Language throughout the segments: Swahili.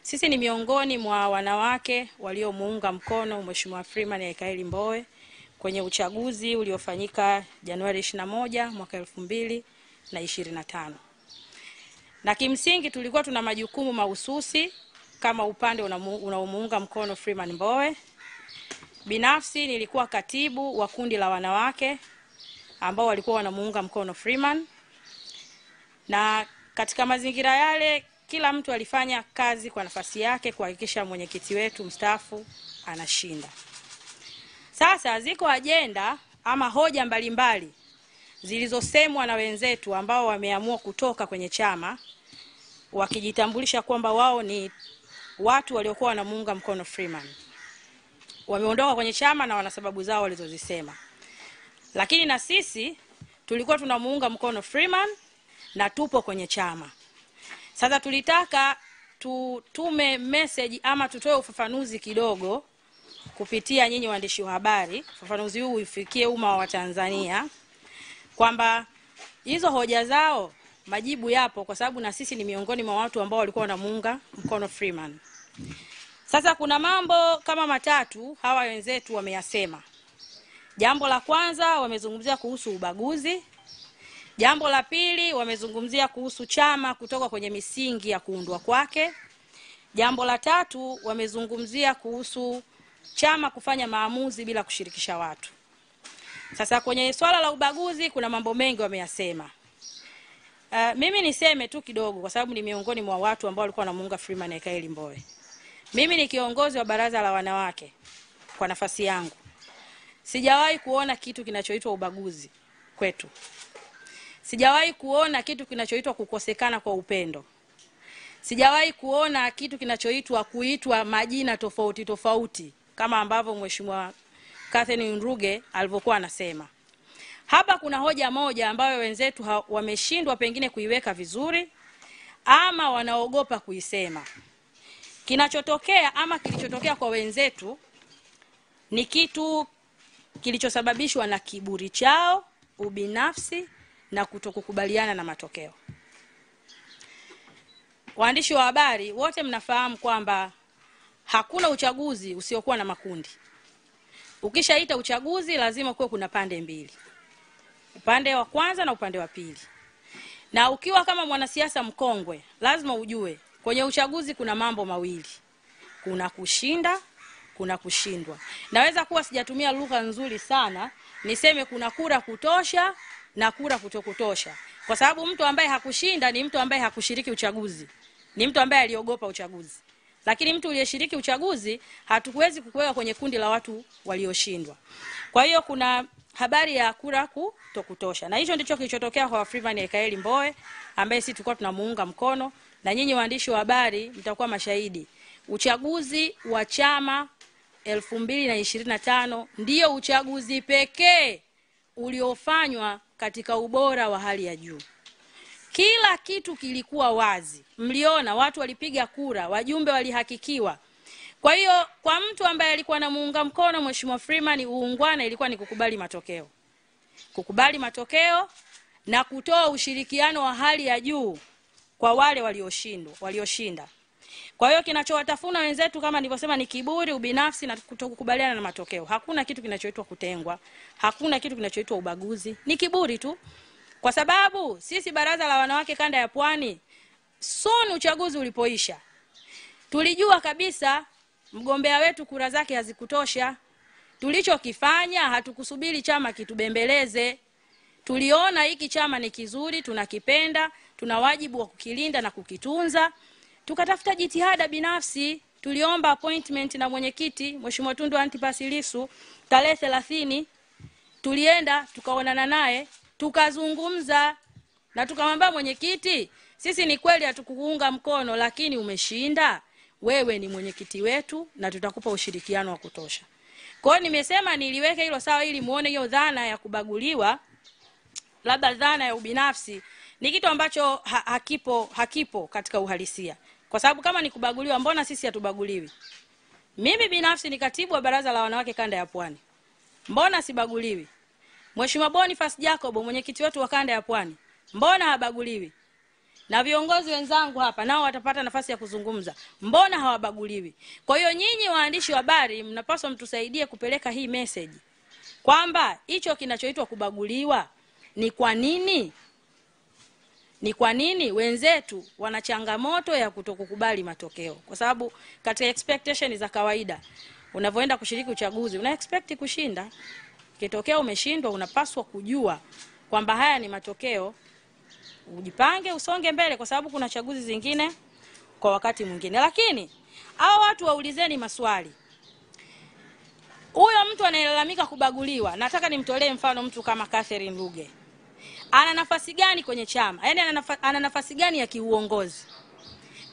Sisi ni miongoni mwa wanawake waliomuunga mkono Mheshimiwa Freeman Aikaeli Mbowe kwenye uchaguzi uliofanyika Januari 21 mwaka 2025. Na kimsingi tulikuwa tuna majukumu mahususi kama upande unaomuunga mkono Freeman Mbowe. Binafsi nilikuwa katibu wa kundi la wanawake ambao walikuwa wanamuunga mkono Freeman. Na katika mazingira yale kila mtu alifanya kazi kwa nafasi yake kuhakikisha mwenyekiti wetu mstaafu anashinda. Sasa ziko ajenda ama hoja mbalimbali zilizosemwa na wenzetu ambao wameamua kutoka kwenye chama wakijitambulisha kwamba wao ni watu waliokuwa wanamuunga mkono Freeman. Wameondoka kwenye chama na wana sababu zao walizozisema. Lakini na sisi tulikuwa tunamuunga mkono Freeman na tupo kwenye chama. Sasa tulitaka tutume message ama tutoe ufafanuzi kidogo kupitia nyinyi waandishi wa habari. Ufafanuzi huu ufikie umma wa Tanzania kwamba hizo hoja zao majibu yapo, kwa sababu na sisi ni miongoni mwa watu ambao walikuwa wanamuunga mkono Freeman. Sasa kuna mambo kama matatu hawa wenzetu wameyasema. Jambo la kwanza wamezungumzia kuhusu ubaguzi. Jambo la pili wamezungumzia kuhusu chama kutoka kwenye misingi ya kuundwa kwake. Jambo la tatu wamezungumzia kuhusu chama kufanya maamuzi bila kushirikisha watu. Sasa kwenye swala la ubaguzi kuna mambo mengi wameyasema. Mimi niseme tu kidogo kwa sababu ni miongoni mwa watu ambao walikuwa wanamuunga Freeman Aikaeli Mbowe. Mimi ni kiongozi wa baraza la wanawake kwa nafasi yangu. Sijawahi kuona kitu kinachoitwa ubaguzi kwetu. Sijawahi kuona kitu kinachoitwa kukosekana kwa upendo. Sijawahi kuona kitu kinachoitwa kuitwa majina tofauti tofauti kama ambavyo Mheshimiwa Catherine Nruge alivyokuwa anasema. Hapa kuna hoja moja ambayo wenzetu wameshindwa pengine kuiweka vizuri ama wanaogopa kuisema. Kinachotokea ama kilichotokea kwa wenzetu ni kitu kilichosababishwa na kiburi chao, ubinafsi na kutokukubaliana na matokeo. Waandishi wa habari wote mnafahamu kwamba hakuna uchaguzi usiokuwa na makundi. Ukishaita uchaguzi lazima kuwe kuna pande mbili. Upande wa kwanza na upande wa pili. Na ukiwa kama mwanasiasa mkongwe, lazima ujue kwenye uchaguzi kuna mambo mawili. Kuna kushinda, kuna kushindwa. Naweza kuwa sijatumia lugha nzuri sana, niseme kuna kura kutosha na kura kutokutosha. Kwa sababu mtu ambaye hakushinda ni mtu ambaye hakushiriki uchaguzi. Ni mtu ambaye aliogopa uchaguzi. Lakini mtu aliyeshiriki uchaguzi hatukuwezi kukuweka kwenye kundi la watu walioshindwa. Kwa hiyo kuna habari ya kura kutokutosha. Na hicho ndicho kilichotokea kwa Freeman Aikaeli Mbowe ambaye sisi tulikuwa tunamuunga mkono, na nyinyi waandishi wa habari mtakuwa mashahidi. Uchaguzi wa chama 2025 ndio uchaguzi pekee uliofanywa katika ubora wa hali ya juu. Kila kitu kilikuwa wazi. Mliona watu walipiga kura, wajumbe walihakikiwa. Kwa hiyo kwa mtu ambaye alikuwa anamuunga mkono Mheshimiwa Freeman, uungwana ilikuwa ni kukubali matokeo. Kukubali matokeo na kutoa ushirikiano wa hali ya juu kwa wale walioshinda. Kwa hiyo kinachowatafuna wenzetu kama nilivyosema ni kiburi, ubinafsi na kutokukubaliana na matokeo. Hakuna kitu kinachoitwa kutengwa, hakuna kitu kinachoitwa ubaguzi. Ni kiburi tu. Kwa sababu sisi baraza la wanawake kanda ya Pwani, soon uchaguzi ulipoisha, tulijua kabisa mgombea wetu kura zake hazikutosha. Tulichokifanya hatukusubiri chama kitubembeleze. Tuliona hiki chama ni kizuri, tunakipenda, tuna wajibu wa kukilinda na kukitunza. Tukatafuta jitihada binafsi, tuliomba appointment na mwenyekiti Mheshimiwa Tundu Antipas Lissu tarehe 30. Tulienda tukaonana naye, tukazungumza na tukamwambia mwenyekiti, sisi ni kweli hatukuunga mkono lakini umeshinda. Wewe ni mwenyekiti wetu na tutakupa ushirikiano wa kutosha. Kwa hiyo nimesema niliweke hilo sawa ili muone hiyo dhana ya kubaguliwa, labda dhana ya ubinafsi ni kitu ambacho hakipo katika uhalisia. Kwa sababu kama ni kubaguliwa, mbona sisi hatubaguliwi? Mimi binafsi ni katibu wa baraza la wanawake kanda ya Pwani. Mbona sibaguliwi? Mheshimiwa Boniface Jacob mwenyekiti wetu wa kanda ya Pwani, mbona habaguliwi? na viongozi wenzangu hapa nao watapata nafasi ya kuzungumza, mbona hawabaguliwi? Kwa hiyo nyinyi waandishi wa habari mnapaswa mtusaidie kupeleka hii message kwamba hicho kinachoitwa kubaguliwa ni kwa nini? Ni kwa nini wenzetu wana changamoto ya kutokukubali matokeo? Kwa sababu katika expectation za kawaida unavyoenda kushiriki uchaguzi una expect kushinda. Kitokea umeshindwa, unapaswa kujua kwamba haya ni matokeo, ujipange usonge mbele, kwa sababu kuna chaguzi zingine kwa wakati mwingine. Lakini hao watu waulizeni maswali. Huyo mtu anayelalamika kubaguliwa, nataka nimtolee mfano mtu kama Catherine Ruge. Ana nafasi gani kwenye chama? Yaani ana nafasi gani ya kiuongozi?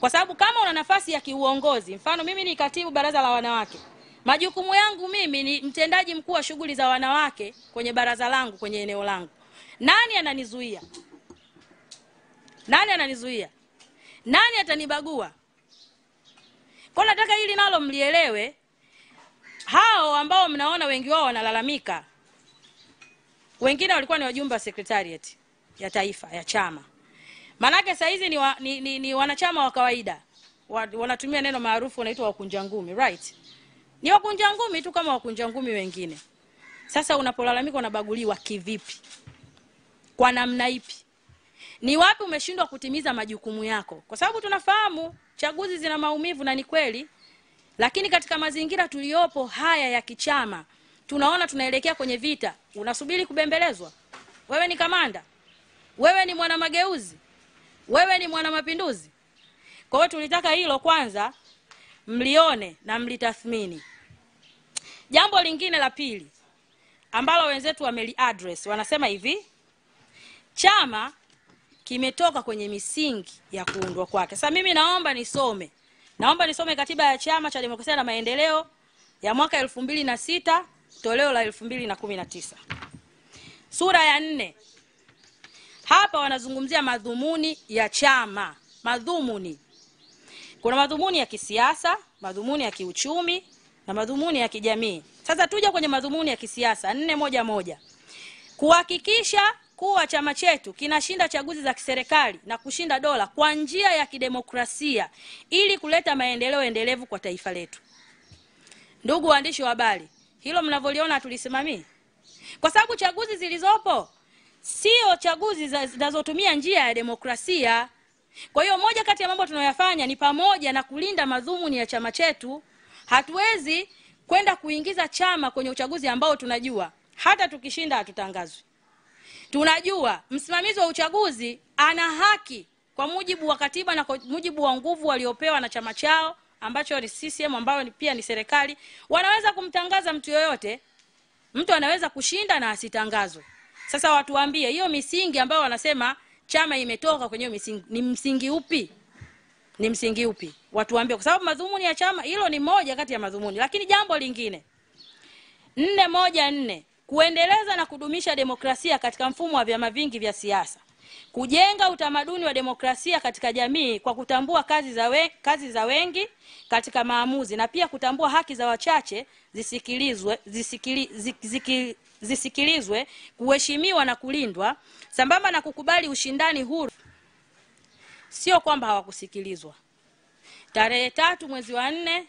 Kwa sababu kama una nafasi ya kiuongozi, mfano mimi ni katibu baraza la wanawake, majukumu yangu mimi ni mtendaji mkuu wa shughuli za wanawake kwenye baraza langu, kwenye eneo langu. Nani ananizuia? Nani ananizuia? Nani atanibagua? Kwa nataka hili nalo mlielewe. Hao ambao mnaona wengi wao wanalalamika, wengine walikuwa ni wajumbe wa secretariat ya taifa ya chama. Manake saa hizi ni wanachama wa kawaida. Wanatumia neno maarufu unaitwa wakunja ngumi, right? Ni wakunja ngumi tu kama wakunja ngumi wengine. Sasa unapolalamika unabaguliwa kivipi? Kwa namna ipi? Ni wapi umeshindwa kutimiza majukumu yako? Kwa sababu tunafahamu chaguzi zina maumivu na ni kweli. Lakini katika mazingira tuliopo haya ya kichama, tunaona tunaelekea kwenye vita. Unasubiri kubembelezwa? Wewe ni kamanda? Wewe ni mwana mageuzi? Wewe ni mwana mapinduzi? Kwa hiyo tulitaka hilo kwanza mlione na mlitathmini. Jambo lingine la pili ambalo wenzetu wameli address, wanasema hivi: chama kimetoka kwenye misingi ya kuundwa kwake. Sasa mimi naomba nisome katiba ya Chama cha Demokrasia na Maendeleo ya mwaka 2006 toleo la 2019. Sura ya 4. Hapa wanazungumzia madhumuni ya chama. Madhumuni. Kuna madhumuni ya kisiasa, madhumuni ya kiuchumi na madhumuni ya kijamii. Sasa tuja kwenye madhumuni ya kisiasa 411. Kuhakikisha kuwa chama chetu kinashinda chaguzi za kiserikali na kushinda dola kwa njia ya kidemokrasia ili kuleta maendeleo endelevu kwa taifa letu. Ndugu waandishi wa habari, hilo mnavyoliona tulisimamia. Kwa sababu chaguzi zilizopo sio chaguzi zinazotumia njia ya demokrasia. Kwa hiyo moja kati ya mambo tunayoyafanya ni pamoja na kulinda madhumuni ya chama chetu. Hatuwezi kwenda kuingiza chama kwenye uchaguzi ambao tunajua hata tukishinda hatutangazwi. Tunajua msimamizi wa uchaguzi ana haki kwa mujibu wa katiba na kwa mujibu wa nguvu waliopewa na chama chao ambacho ni CCM, ambayo pia ni serikali. Wanaweza kumtangaza mtu yoyote. Mtu anaweza kushinda na asitangazwe. Sasa watu waambie hiyo misingi ambayo wanasema chama imetoka kwenye misingi, ni msingi upi? Ni msingi upi? Watu waambie, kwa sababu madhumuni ya chama hilo ni moja kati ya madhumuni. Lakini jambo lingine 414, kuendeleza na kudumisha demokrasia katika mfumo wa vyama vingi vya siasa. Kujenga utamaduni wa demokrasia katika jamii kwa kutambua kazi za wengi katika maamuzi na pia kutambua haki za wachache zisikilizwe, kuheshimiwa na kulindwa, sambamba na kukubali ushindani huru. Sio kwamba hawakusikilizwa. Tarehe 3 mwezi wa 4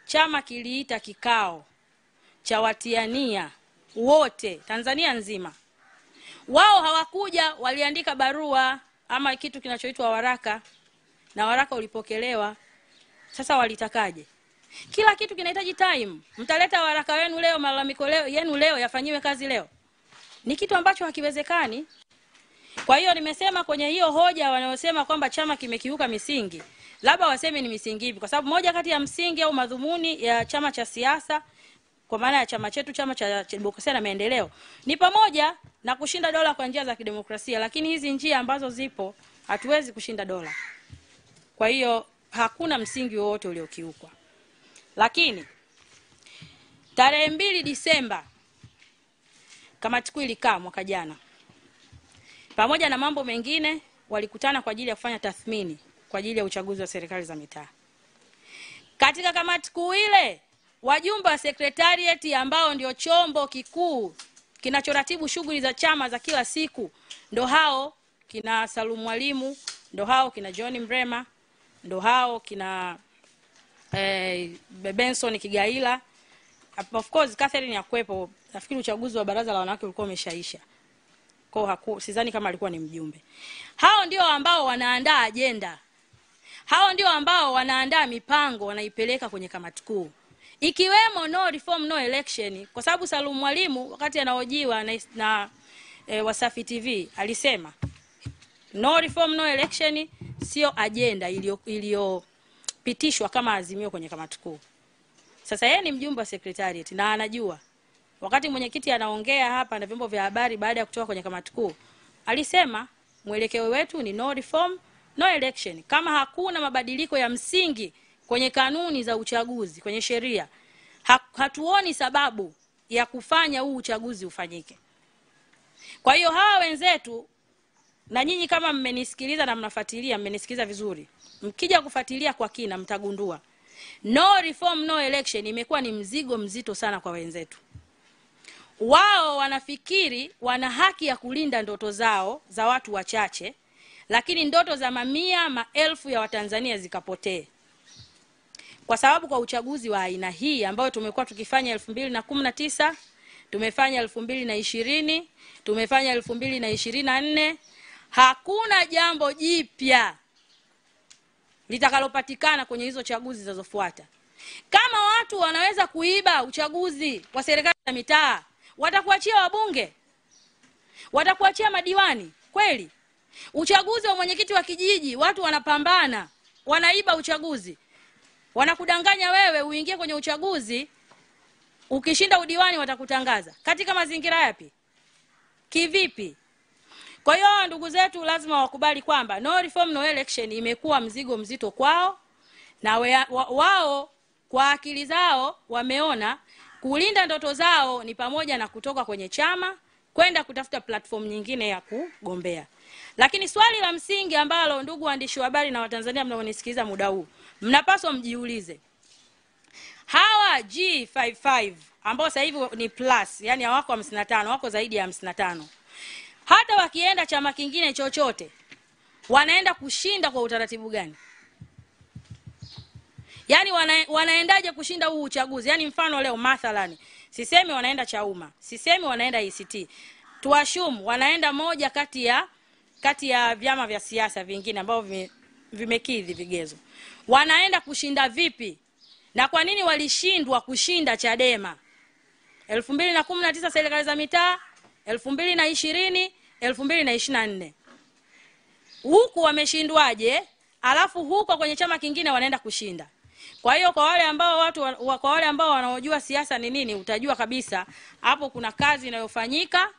chama kiliita kikao cha watiania wote Tanzania nzima. Wao hawakuja, waliandika barua ama kitu kinachoitwa waraka, na waraka ulipokelewa. Sasa walitakaje? Kila kitu kinahitaji time. Mtaleta waraka wenu leo, malalamiko yenu leo yafanyiwe kazi leo? Ni kitu ambacho hakiwezekani. Kwa hiyo nimesema kwenye hiyo hoja wanayosema kwamba chama kimekiuka misingi, labda waseme ni misingi ipi, kwa sababu moja kati ya msingi au madhumuni ya chama cha siasa, kwa maana ya chama chetu, Chama cha Demokrasia na Maendeleo, ni pamoja na kushinda dola kwa njia za kidemokrasia. Lakini hizi njia ambazo zipo hatuwezi kushinda dola. Kwa hiyo hakuna msingi wowote uliokiukwa. Lakini tarehe 2 Disemba kamati kuu ilikaa mwaka jana. Pamoja na mambo mengine walikutana kwa ajili ya kufanya tathmini kwa ajili ya uchaguzi wa serikali za mitaa. Katika kamati kuu ile, wajumbe wa secretariat ambao ndio chombo kikuu kinachoratibu shughuli za chama za kila siku, ndo hao kina Salum Mwalimu ndo hao kina John Mrema, ndo hao kina Benson Kigaila. Of course Catherine yakwepo, nafikiri uchaguzi wa baraza la wanawake ulikuwa umeshaisha. Kwa sidhani kama alikuwa ni mjumbe. Hao ndio ambao wanaandaa agenda. Hao ndio ambao wanaandaa mipango, wanaipeleka kwenye kamati kuu. Ikiwemo no reform no election, kwa sababu Salum Mwalimu wakati anahojiwa na Wasafi TV alisema no reform no election sio agenda iliyopitishwa kama azimio kwenye kamati kuu. Sasa yeye ni mjumbe wa secretariat na anajua. Wakati mwenyekiti anaongea hapa na vyombo vya habari baada ya kutoka kwenye kamati kuu, alisema mwelekeo wetu ni no reform no election. Kama hakuna mabadiliko ya msingi kwenye kanuni za uchaguzi, kwenye sheria, hatuoni sababu ya kufanya huu uchaguzi ufanyike. Kwa hiyo hawa wenzetu, na nyinyi kama mmenisikiliza na mnafuatilia, mmenisikiliza vizuri, mkija kufuatilia kwa kina mtagundua no reform no election imekuwa ni mzigo mzito sana kwa wenzetu. Wao wanafikiri wana haki ya kulinda ndoto zao za watu wachache, lakini ndoto za mamia maelfu ya Watanzania zikapotee. Kwa sababu kwa uchaguzi wa aina hii ambao tumekuwa tukifanya 2019, tumefanya 2020, tumefanya 2024, hakuna jambo jipya litakalopatikana kwenye hizo chaguzi zinazofuata. Kama watu wanaweza kuiba uchaguzi wa serikali za mitaa, watakuachia wabunge? Watakuachia madiwani? Kweli? Uchaguzi wa mwenyekiti wa kijiji, watu wanapambana, wanaiba uchaguzi. Wanakudanganya wewe uingie kwenye uchaguzi, ukishinda udiwani watakutangaza. Katika mazingira yapi? Kivipi? Kwa hiyo ndugu zetu lazima wakubali kwamba no reform no election imekuwa mzigo mzito kwao, na wao kwa akili zao wameona kulinda ndoto zao ni pamoja na kutoka kwenye chama kwenda kutafuta platform nyingine ya kugombea. Lakini swali la msingi ambalo ndugu waandishi wa habari na Watanzania mnaonisikiliza muda huu, mnapaswa mjiulize. Hawa G55 ambao sasa hivi ni plus, yani hawako 55, wako zaidi ya 55. Hata wakienda chama kingine chochote, wanaenda kushinda kwa utaratibu gani? Yani wanaendaje kushinda huu uchaguzi? Yani mfano leo mathalani, sisemi wanaenda Chauma, sisemi wanaenda ACT. Tuashumu wanaenda moja kati ya vyama vya siasa vingine ambao vimekidhi vigezo. Wanaenda kushinda vipi? Na kwa nini walishindwa kushinda Chadema 2019 serikali za mitaa, 2020, 2024? Huku wameshindwaje? Alafu huko kwenye chama kingine wanaenda kushinda. Kwa hiyo kwa wale ambao wanaojua siasa ni nini, utajua kabisa hapo kuna kazi inayofanyika,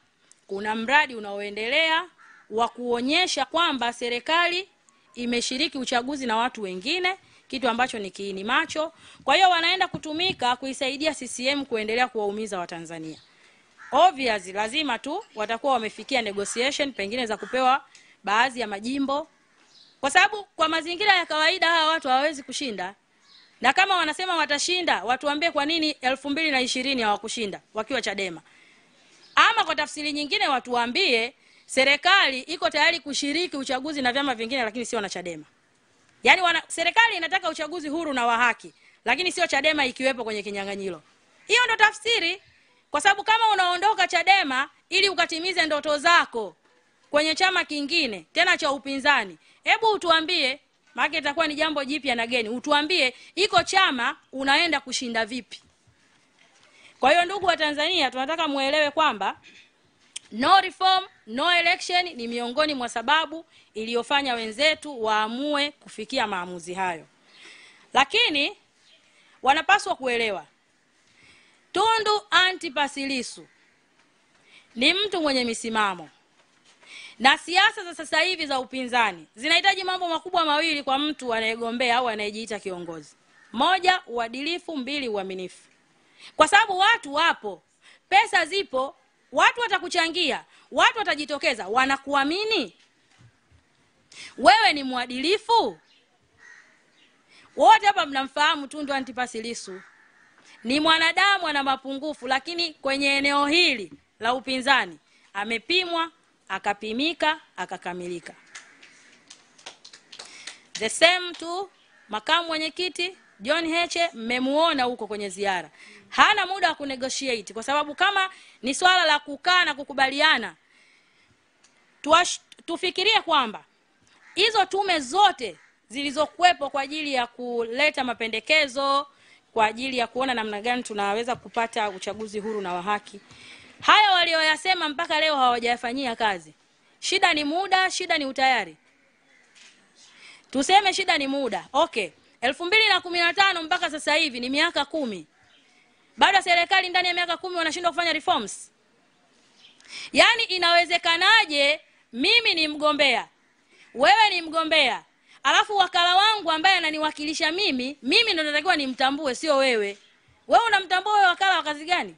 kuna mradi unaoendelea wa kuonyesha kwamba serikali imeshiriki uchaguzi na watu wengine, kitu ambacho ni kiini macho. Kwa hiyo wanaenda kutumika kuisaidia CCM kuendelea kuwaumiza Watanzania. Obviously lazima tu watakuwa wamefikia negotiation pengine za kupewa baadhi ya majimbo, kwa sababu kwa mazingira ya kawaida hawa watu hawawezi kushinda. Na kama wanasema watashinda, watuambie kwa nini 2020 hawakushinda wakiwa Chadema. Ama kwa tafsiri nyingine watuambie serikali iko tayari kushiriki uchaguzi na vyama vingine lakini sio na Chadema. Yaani serikali inataka uchaguzi huru na wa haki, lakini sio Chadema ikiwepo kwenye kinyang'anyiro. Hiyo ndo tafsiri. Kwa sababu kama unaondoka Chadema ili ukatimize ndoto zako kwenye chama kingine tena cha upinzani, hebu utuambie, maana itakuwa ni jambo jipya na geni, utuambie iko chama unaenda kushinda vipi? Kwa hiyo ndugu wa Tanzania, tunataka muelewe kwamba no reform no election ni miongoni mwa sababu iliyofanya wenzetu waamue kufikia maamuzi hayo. Lakini wanapaswa kuelewa Tundu Antipas Lissu ni mtu mwenye misimamo. Na siasa za sasa hivi za upinzani zinahitaji mambo makubwa mawili kwa mtu anayegombea au anayejiita kiongozi. Moja, uadilifu; mbili, uaminifu. Kwa sababu watu wapo, pesa zipo, watu watakuchangia, watu watajitokeza, wanakuamini. Wewe ni mwadilifu? Wote hapa mnamfahamu Tundu Antipas Lissu. Ni mwanadamu ana mapungufu, lakini kwenye eneo hili la upinzani amepimwa, akapimika, akakamilika. The same to makamu mwenyekiti John Heche, mmemuona huko kwenye ziara. Hana muda wa kunegotiate kwa sababu kama ni swala la kukaa na kukubaliana, tufikirie kwamba hizo tume zote zilizokuwepo kwa ajili ya kuleta mapendekezo, kwa ajili ya kuona namna gani tunaweza kupata uchaguzi huru na wa haki, haya walioyasema mpaka leo hawajayafanyia kazi. Shida ni muda, shida ni utayari. Tuseme shida ni muda. Okay. 2015 mpaka sasa hivi ni miaka 10. Bado serikali ndani ya miaka 10 wanashindwa kufanya reforms. Yaani inawezekanaje mimi ni mgombea, wewe ni mgombea, alafu wakala wangu ambaye ananiwakilisha mimi ndo natakiwa nimtambue, sio wewe. Wewe unamtambua wewe wakala wa kazi gani?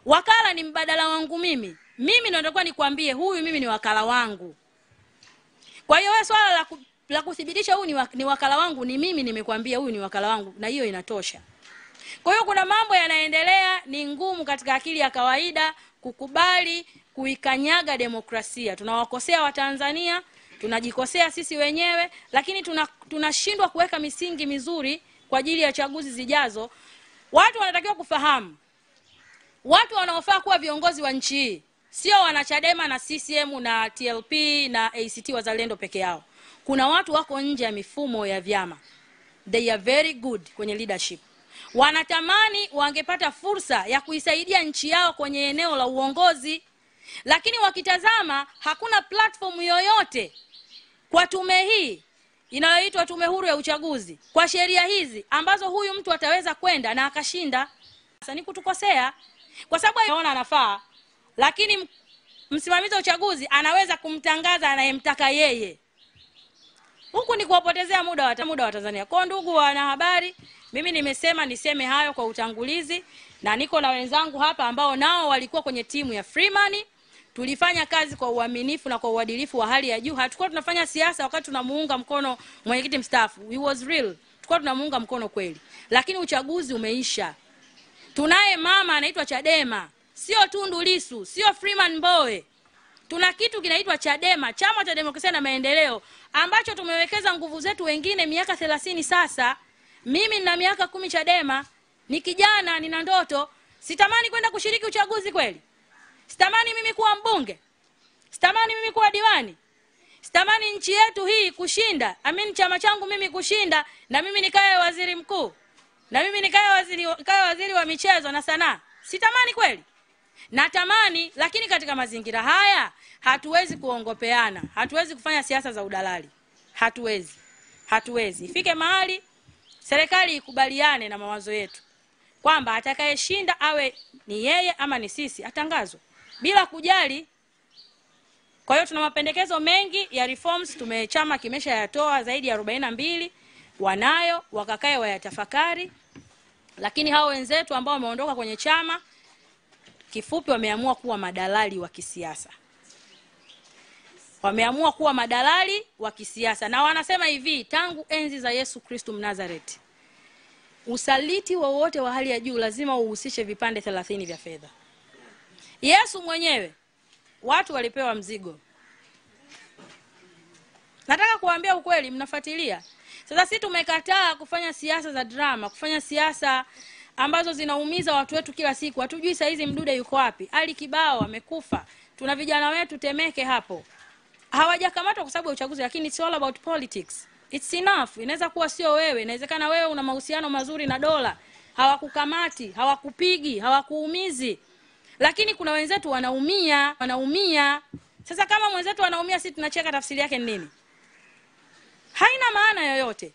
Wakala ni mbadala wangu mimi. Mimi ndo natakiwa nikwambie huyu mimi ni wakala wangu. Kwa hiyo wewe swala la kuthibitisha huyu ni wakala wangu ni mimi nimekwambia huyu ni wakala wangu, na hiyo inatosha. Kwa hiyo kuna mambo yanaendelea ni ngumu katika akili ya kawaida kukubali kuikanyaga demokrasia. Tunawakosea Watanzania, tunajikosea sisi wenyewe, lakini tunashindwa kuweka misingi mizuri kwa ajili ya chaguzi zijazo. Watu wanatakiwa kufahamu, watu wanaofaa kuwa viongozi wa nchi hii sio wanachadema na CCM na TLP na ACT Wazalendo peke yao. Kuna watu wako nje ya mifumo ya vyama. They are very good kwenye leadership. Wanatamani wangepata fursa ya kuisaidia nchi yao kwenye eneo la uongozi, lakini wakitazama hakuna platform yoyote kwa tume hii inayoitwa Tume Huru ya Uchaguzi, kwa sheria hizi ambazo huyu mtu ataweza kwenda na akashinda. Sasa ni kutukosea kwa sababu anaona anafaa, lakini msimamizi wa uchaguzi anaweza kumtangaza anayemtaka yeye. Huku ni kuwapotezea muda wa Tanzania. Kwa ndugu wanahabari, mimi niseme hayo kwa utangulizi, na niko na wenzangu hapa ambao nao walikuwa kwenye timu ya Freeman. Tulifanya kazi kwa uaminifu na kwa uadilifu wa hali ya juu. Hatukuwa tunafanya siasa wakati tunamuunga mkono mwenyekiti mstaafu. We was real. Tulikuwa tunamuunga mkono kweli. Lakini uchaguzi umeisha. Tunaye mama anaitwa Chadema. Sio Tundu Lissu, sio Freeman Mbowe. Tuna kitu kinaitwa Chadema, Chama cha Demokrasia na Maendeleo, ambacho tumewekeza nguvu zetu wengine miaka 30 sasa. Mimi nina miaka 10 Chadema, ni kijana, nina ndoto. Sitamani kwenda kushiriki uchaguzi kweli? Sitamani mimi kuwa mbunge? Sitamani mimi kuwa diwani? Sitamani nchi yetu hii kushinda? Chama changu mimi kushinda na mimi nikae waziri mkuu? Na mimi nikae waziri wa michezo na sanaa? Sitamani kweli? Natamani, lakini katika mazingira haya hatuwezi kuongopeana. Hatuwezi kufanya siasa za udalali. Hatuwezi. Ifike mahali serikali ikubaliane na mawazo yetu kwamba atakayeshinda awe ni yeye ama ni sisi, atangazwe bila kujali. Kwa hiyo tuna mapendekezo mengi ya reforms, chama kimesha yatoa zaidi ya 42, wanayo wakakae wayatafakari. Lakini hao wenzetu ambao wameondoka kwenye chama, kifupi, wameamua kuwa madalali wa kisiasa. Wameamua kuwa madalali wa kisiasa, na wanasema hivi, tangu enzi za Yesu Kristo Mnazareti, usaliti wowote wa hali ya juu lazima uhusishe vipande 30 vya fedha. Yesu mwenyewe watu walipewa mzigo. Nataka kuambia ukweli, mnafuatilia. Sasa sisi tumekataa kufanya siasa za drama, kufanya siasa ambazo zinaumiza watu wetu kila siku. Hatujui saa hizi Mdude yuko wapi. Ali Kibao amekufa. Tuna vijana wetu Temeke hapo, hawajakamatwa kwa sababu ya uchaguzi, lakini it's all about politics. It's enough. Inaweza kuwa sio wewe, inawezekana wewe una mahusiano mazuri na dola, hawakukamati, hawakupigi, hawakuumizi. Lakini kuna wenzetu wanaumia. Sasa kama mwenzetu anaumia, sisi tunacheka, tafsiri yake ni nini? Haina maana yoyote.